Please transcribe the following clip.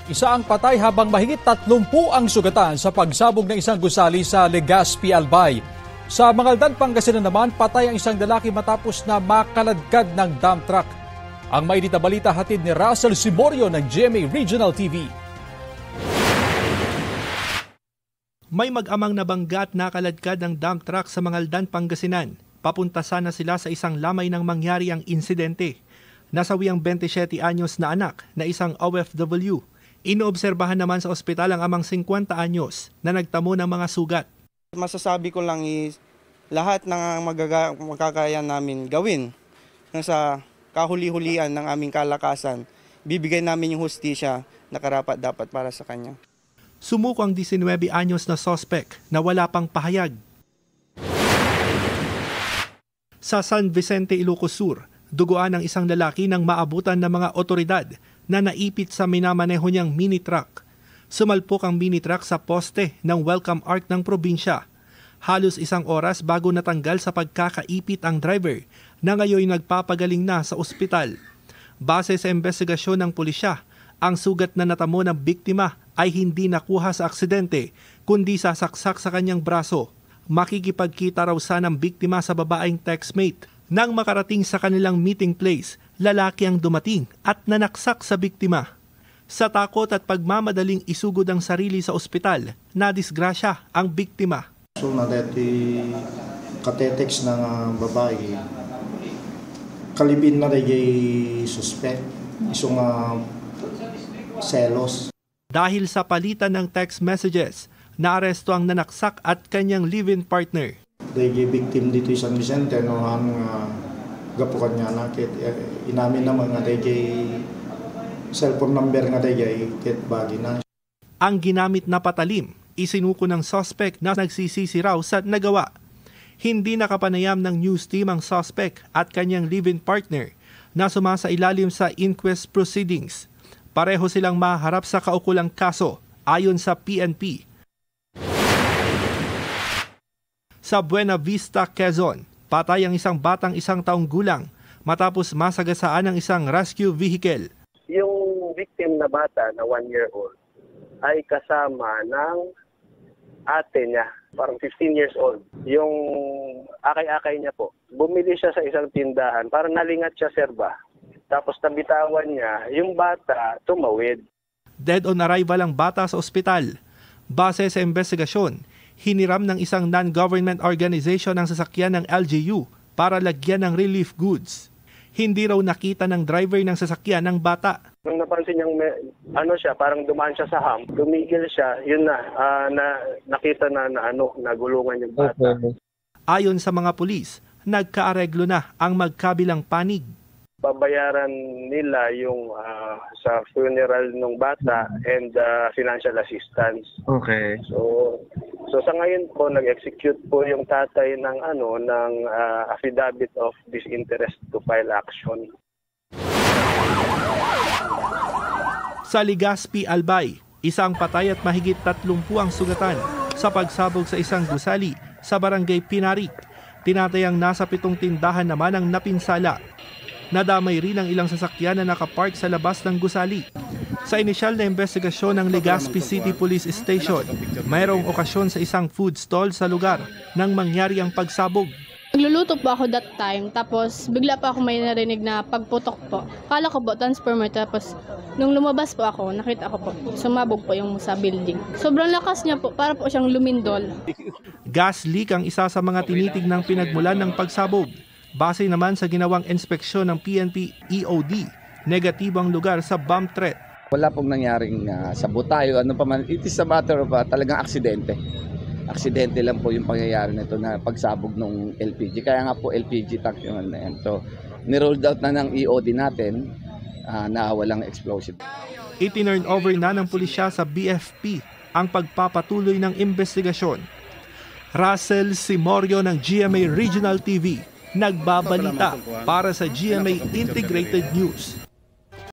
Isa ang patay habang mahigit 30 ang sugatan sa pagsabog ng isang gusali sa Legazpi, Albay. Sa Mangaldan, Pangasinan naman, patay ang isang lalaki matapos na makaladkad ng dump truck. Ang mainit na balita hatid ni Russell Simorio ng GMA Regional TV. May mag-amang nabangga at nakaladkad ng dump truck sa Mangaldan, Pangasinan. Papunta sana sila sa isang lamay nang mangyari ang insidente. Nasawi ang 27 anyos na anak na isang OFW. Inoobserbahan naman sa ospital ang amang 50 anyos na nagtamo ng mga sugat. Masasabi ko lang is lahat ng magkakaya namin gawin sa kahuli-hulian ng aming kalakasan. Bibigay namin yung hustisya na karapat-dapat para sa kanya. Sumuko ang 19 anyos na suspect na wala pang pahayag. Sa San Vicente, Ilocos Sur, duguan ng isang lalaki nang maabutan ng mga otoridad na naipit sa minamaneho niyang mini truck. Sumalpok ang mini truck sa poste ng Welcome Ark ng probinsya. Halos isang oras bago natanggal sa pagkakaipit ang driver na ngayon nagpapagaling na sa ospital. Base sa investigasyon ng pulisya, ang sugat na natamo ng biktima ay hindi nakuha sa aksidente kundi sasaksak sa kanyang braso. Makikipagkita raw sana ng biktima sa babaeng textmate. Nang makarating sa kanilang meeting place, lalaki ang dumating at nanaksak sa biktima. Sa takot at pagmamadaling isugod ang sarili sa ospital, nadisgrasya ang biktima. So nadati katetex ng babae, kalibin na rin suspect, isang selos. Dahil sa palitan ng text messages, naaresto ang nanaksak at kanyang live-in partner. Dahil victim dito San Vicente, no, ang gapukan niya na, inamin naman nga dahil cellphone number nga dahil kit bagi na. Ang ginamit na patalim, isinuko ng suspect na nagsisisi raw sa nagawa. Hindi nakapanayam ng news team ang suspect at kanyang live-in partner na sumasailalim sa inquest proceedings. Pareho silang maharap sa kaukulang kaso ayon sa PNP. Sa Buena Vista, Quezon, patay ang isang batang 1 taong gulang matapos masagasaan ng isang rescue vehicle. Yung victim na bata na 1-year-old ay kasama ng ate niya, parang 15 years old. Yung akay-akay niya po, bumili siya sa isang tindahan, parang nalingat siya, sir ba? Tapos nabitawan niya, yung bata tumawid. Dead on arrival ang bata sa ospital. Base sa investigasyon, hiniram ng isang non-government organization ang sasakyan ng LGU para lagyan ng relief goods. Hindi raw nakita ng driver ng sasakyan ng bata. Nung napansin niyang parang dumaan siya sa hump, tumigil siya, yun nakita na nagulungan yung bata. Ayon sa mga pulis, nagkaareglo na ang magkabilang panig. Babayaran nila yung sa funeral ng bata and financial assistance. Okay. So sa ngayon po nag-execute po yung tatay ng affidavit of disinterest to file action. Sa Legazpi, Albay, isang patay at mahigit 30 ang sugatan sa pagsabog sa isang gusali sa barangay Pinarik. Tinatayang nasa 7 tindahan naman ang napinsala. Nadamay rin ang ilang sasakyan na nakapark sa labas ng gusali. Sa inisyal na investigasyon ng Legazpi City Police Station, mayroong okasyon sa isang food stall sa lugar nang mangyari ang pagsabog. Nagluluto po ako that time, tapos bigla pa ako may narinig na pagputok po. Kala ko po transformer, tapos nung lumabas po ako, nakita ko po, sumabog po yung sa building. Sobrang lakas niya po, para po siyang lumindol. Gas leak ang isa sa mga tinitignang pinagmulan ng pagsabog. Base naman sa ginawang inspeksyon ng PNP EOD, negatibo ang lugar sa bomb threat. Wala pong nangyaring sabotayo, ano pa man. It is a matter of talagang aksidente. Aksidente lang po yung pangyayari nito na pagsabog ng LPG. Kaya nga po LPG tank yung na yan. So, nirolled out na ng EOD natin na walang explosion. Itinurn over na ng pulisya sa BFP ang pagpapatuloy ng investigasyon. Russell Simorio ng GMA Regional TV, nagbabalita para sa GMA Integrated News.